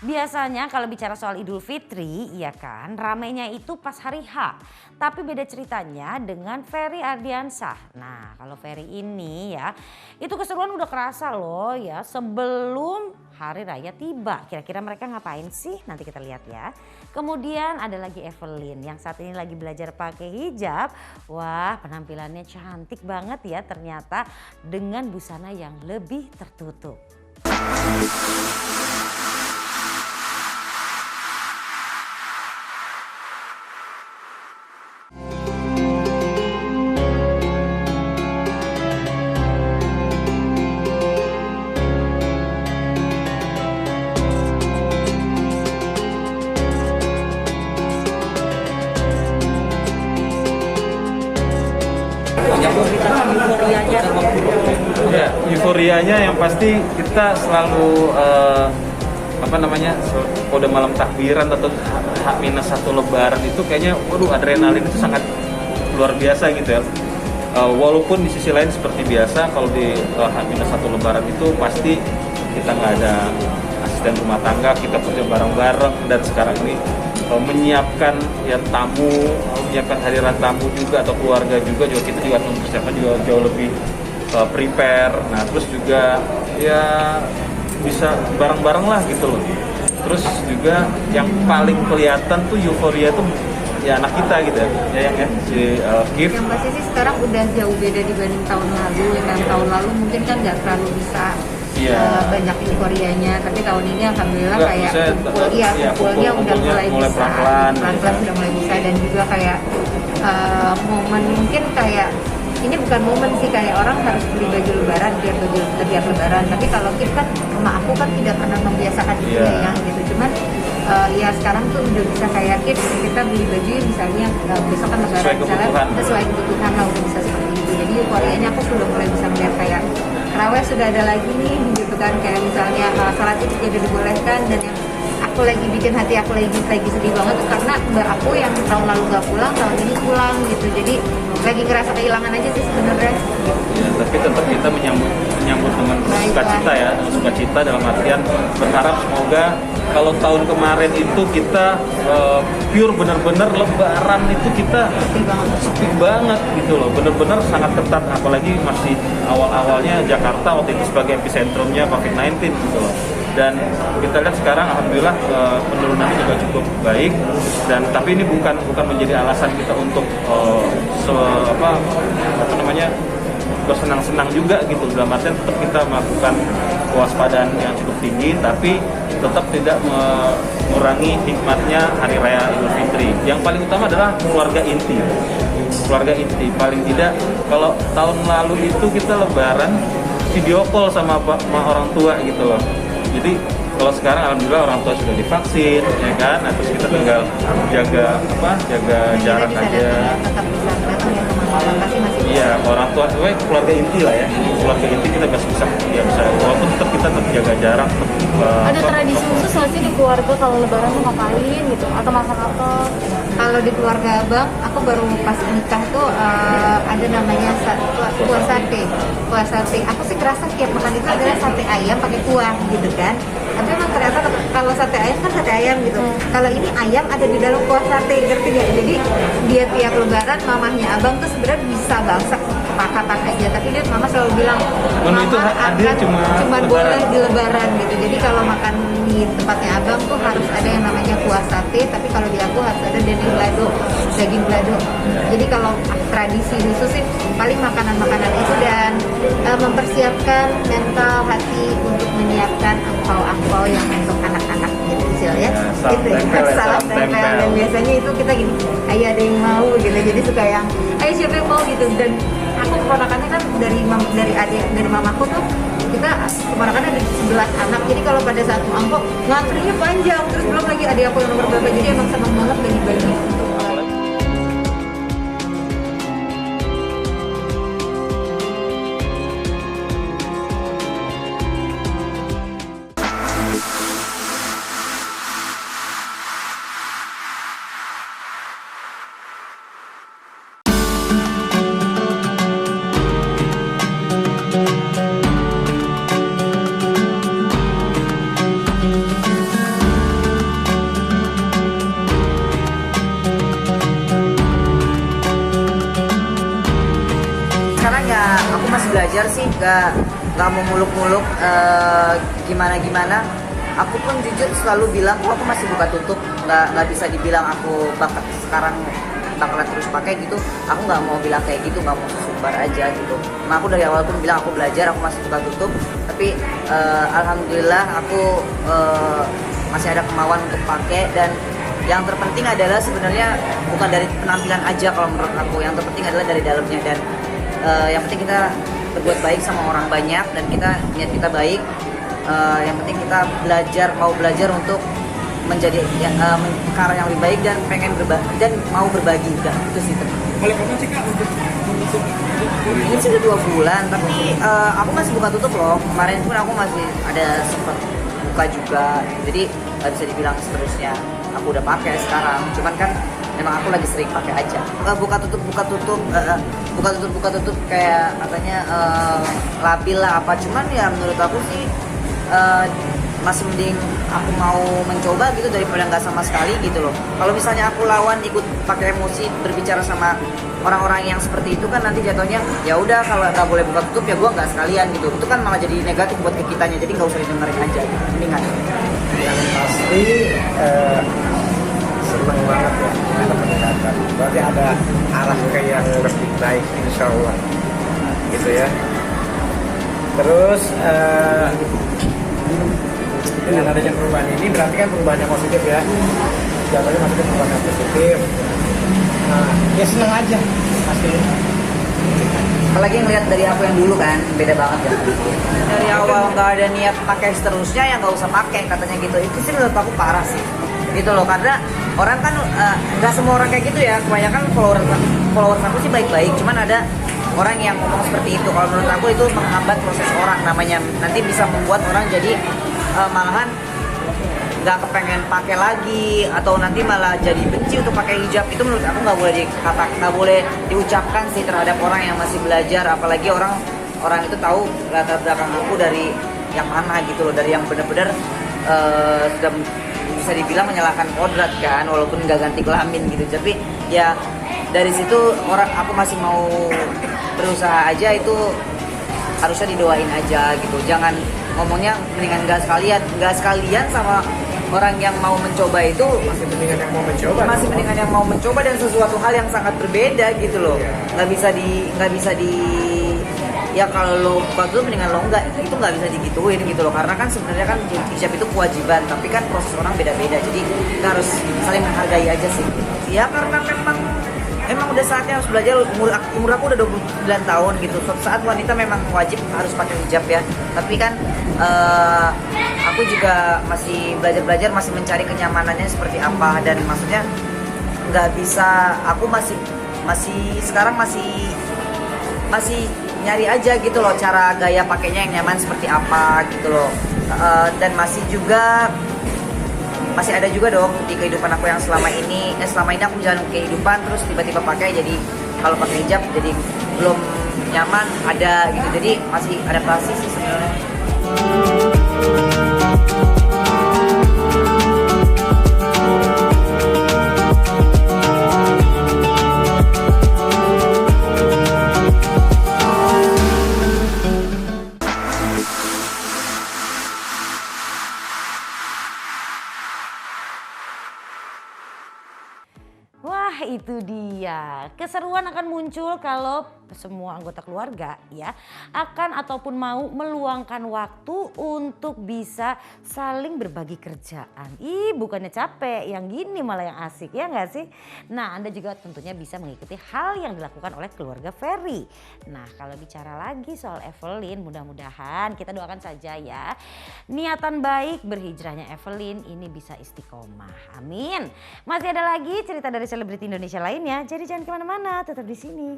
Biasanya kalau bicara soal Idul Fitri, ya kan, ramainya itu pas hari H. Tapi beda ceritanya dengan Ferry Ardiansah. Nah, kalau Ferry ini ya, itu keseruan udah kerasa loh ya sebelum hari raya tiba. Kira-kira mereka ngapain sih? Nanti kita lihat ya. Kemudian ada lagi Evelyn yang saat ini lagi belajar pakai hijab. Wah, penampilannya cantik banget ya ternyata dengan busana yang lebih tertutup. Ya, euforianya yang pasti kita selalu pada malam takbiran atau H-1 lebaran itu kayaknya waduh adrenalin itu sangat luar biasa gitu ya. Walaupun di sisi lain seperti biasa kalau di H-1 lebaran itu pasti kita nggak ada asisten rumah tangga, kita kerja bareng-bareng dan sekarang ini menyiapkan ya tamu, menyiapkan hadiran tamu juga atau keluarga juga kita juga mempersiapkan juga jauh lebih prepare. Nah terus juga ya bisa bareng-bareng lah gitu loh. Terus juga yang paling kelihatan tuh euforia tuh ya anak kita gitu ya yang ya si Kif. Yang pasti sih sekarang udah jauh beda dibanding tahun lalu. Yang tahun lalu mungkin kan nggak terlalu bisa banyak euforianya, tapi tahun ini alhamdulillah kayak kumpulnya udah mulai bisa, pelan-pelan sudah mulai bisa, dan juga kayak momen mungkin kayak ini bukan momen sih, kayak orang harus beli baju lebaran biar lebaran, tapi kalau kita rumah aku kan tidak pernah membiasakan itu ya gitu, cuman ya sekarang tuh udah bisa kayak kita beli baju misalnya besok kan lebaran sesuai kebutuhan lah, udah bisa seperti itu. Jadi euforianya aku sudah mulai bisa melihat kayak terawih sudah ada lagi nih gitu kan, kayak misalnya salat itu sudah dibolehkan, dan yang aku lagi bikin hati aku lagi sedih banget tuh karena mbak aku yang tahun lalu nggak pulang, tahun ini pulang gitu, jadi lagi ngerasa kehilangan aja sih sebenarnya. Ya, tapi tetap kita menyambut dengan sukacita ya, dengan sukacita dalam artian berharap semoga kalau tahun kemarin itu kita pure benar-benar lebaran itu kita sepi banget gitu loh, benar-benar sangat ketat, apalagi masih awal-awalnya Jakarta waktu itu sebagai epicentrumnya COVID-19 gitu loh. Dan kita lihat sekarang alhamdulillah penurunannya juga cukup baik, dan tapi ini bukan menjadi alasan kita untuk bersenang-senang juga gitu. Dalam artian tetap kita melakukan kewaspadaan yang cukup tinggi, tapi tetap tidak mengurangi hikmatnya Hari Raya Idul Fitri. Yang paling utama adalah keluarga inti. Keluarga inti paling tidak, kalau tahun lalu itu kita lebaran video call sama orang tua gitu loh. Jadi kalau sekarang alhamdulillah orang tua sudah divaksin ya kan, nah, terus kita tinggal jaga jarak aja. Iya, orang tua itu keluarga inti lah ya, keluarga inti kita bisa walaupun kita tetap jaga jarak. Ada tradisi khusus nggak sih di keluarga kalau lebaran tuh ngapain gitu atau masak apa? Kalau di keluarga abang, aku baru pas nikah tuh ada namanya kuah sate. Aku sih kerasa tiap makan itu adalah sate ayam pakai kuah gitu kan. Tapi emang ternyata kalau sate ayam kan sate ayam gitu. Kalau ini ayam ada di dalam kuah sate, ngerti gak? Jadi dia tiap lebaran mamahnya abang tuh sebenarnya bisa masak pakatan aja, tapi dia mama selalu bilang mama itu hadir cuma boleh di lebaran gitu. Jadi kalau makan di tempatnya abang tuh harus ada yang namanya kuah sate, tapi kalau di aku harus ada daging balado. Jadi kalau tradisi khusus sih paling makanan-makanan itu, dan mempersiapkan mental hati untuk menyiapkan angpau yang untuk anak-anak gitu ya. Salam tempel. Dan biasanya itu kita gini, ayo ada yang mau gitu, jadi suka yang ayo siapa yang mau gitu. Dan aku keponakannya kan dari mamaku tuh, kita keponakannya ada 11 anak, jadi kalau pada saat mau angpau ngantrinya panjang, terus belum lagi adik aku yang nomor berapa, jadi emang seneng banget bagi-bagi. aku masih belajar sih, nggak mau muluk-muluk gimana. Aku pun jujur selalu bilang aku masih buka tutup, nggak bisa dibilang aku sekarang bakalan terus pakai gitu. Aku nggak mau bilang kayak gitu, nggak mau sumbar aja gitu. Nah aku dari awal pun bilang aku belajar, aku masih buka tutup, tapi alhamdulillah aku masih ada kemauan untuk pakai. Dan yang terpenting adalah sebenarnya bukan dari penampilan aja kalau menurut aku, yang terpenting adalah dari dalamnya. Dan yang penting kita berbuat baik sama orang banyak dan niat kita baik. Yang penting kita mau belajar untuk menjadi ke arah yang lebih baik dan pengen berbagi dan mau berbagi juga, itu sih. Boleh kapan sih Kak untuk ini sudah 2 bulan, tapi aku masih buka tutup loh. Kemarin pun aku masih ada sempat buka juga, jadi nggak bisa dibilang seterusnya aku udah pakai sekarang. Cuman kan memang aku lagi sering pakai aja. Buka tutup kayak katanya labil lah apa. Cuman ya menurut aku sih masih mending aku mau mencoba gitu daripada nggak sama sekali gitu loh. Kalau misalnya aku lawan ikut pakai emosi berbicara sama orang-orang yang seperti itu kan nanti jatuhnya ya udah kalau nggak boleh buka tutup ya gue nggak sekalian gitu. Itu kan malah jadi negatif buat kitanya, jadi nggak usah didengerin aja gitu. Mendingan. Yang pasti senang banget ya ada pendekatan. Berarti ada arah ke yang lebih baik insya Allah gitu ya. Terus dengan adanya perubahan ini berarti kan perubahan yang positif ya. Jatuhnya maksudnya perubahan yang positif. Nah, ya senang aja pasti. Apalagi ngeliat dari aku yang dulu kan beda banget ya. Dari awal nggak ada niat pakai seterusnya ya nggak usah pakai katanya gitu. Itu sih menurut aku parah sih. Gitu loh, karena orang kan nggak semua orang kayak gitu ya. Kebanyakan followers aku sih baik-baik. Cuman ada orang yang ngomong seperti itu. Kalau menurut aku itu menghambat proses orang, namanya nanti bisa membuat orang jadi malahan nggak kepengen pakai lagi atau nanti malah jadi benci untuk pakai hijab. Itu menurut aku nggak boleh diucapkan sih terhadap orang yang masih belajar, apalagi orang itu tahu latar belakang aku dari yang mana gitu loh, dari yang benar-benar sudah bisa dibilang menyalahkan kodrat kan, walaupun nggak ganti kelamin gitu. Tapi ya dari situ aku masih mau berusaha aja, itu harusnya didoain aja gitu. Jangan ngomongnya mendingan nggak sekalian sama orang yang mau mencoba itu. Masih mendingan yang mau mencoba Dan sesuatu hal yang sangat berbeda gitu loh. Nggak bisa di ya kalau lo buka dulu mendingan lo enggak, itu nggak bisa digituin gitu loh, karena kan sebenarnya kan hijab itu kewajiban, tapi kan proses orang beda-beda, jadi kita harus saling menghargai aja sih ya. Karena memang udah saatnya harus belajar. Umur aku udah 29 tahun gitu. Suatu saat wanita memang wajib harus pakai hijab ya. Tapi kan aku juga masih belajar, masih mencari kenyamanannya seperti apa. Dan maksudnya nggak bisa, aku sekarang masih nyari aja gitu loh cara gaya pakainya yang nyaman seperti apa gitu loh. Dan masih ada juga dong di kehidupan aku yang selama ini aku jalan kehidupan terus tiba-tiba pakai, jadi kalau pakai hijab jadi belum nyaman ada gitu, jadi masih adaptasi sih sebenarnya. Wah, itu dia. Keseruan akan muncul kalau semua anggota keluarga ya akan ataupun mau meluangkan waktu untuk bisa saling berbagi kerjaan. Bukannya capek, yang gini malah yang asik ya nggak sih? Nah, Anda juga tentunya bisa mengikuti hal yang dilakukan oleh keluarga Ferry. Nah, kalau bicara lagi soal Evelyn, mudah-mudahan kita doakan saja ya niatan baik berhijrahnya Evelyn ini bisa istiqomah. Amin. Masih ada lagi cerita dari selebriti Indonesia lainnya, jadi jangan kemana-mana, tetap di sini.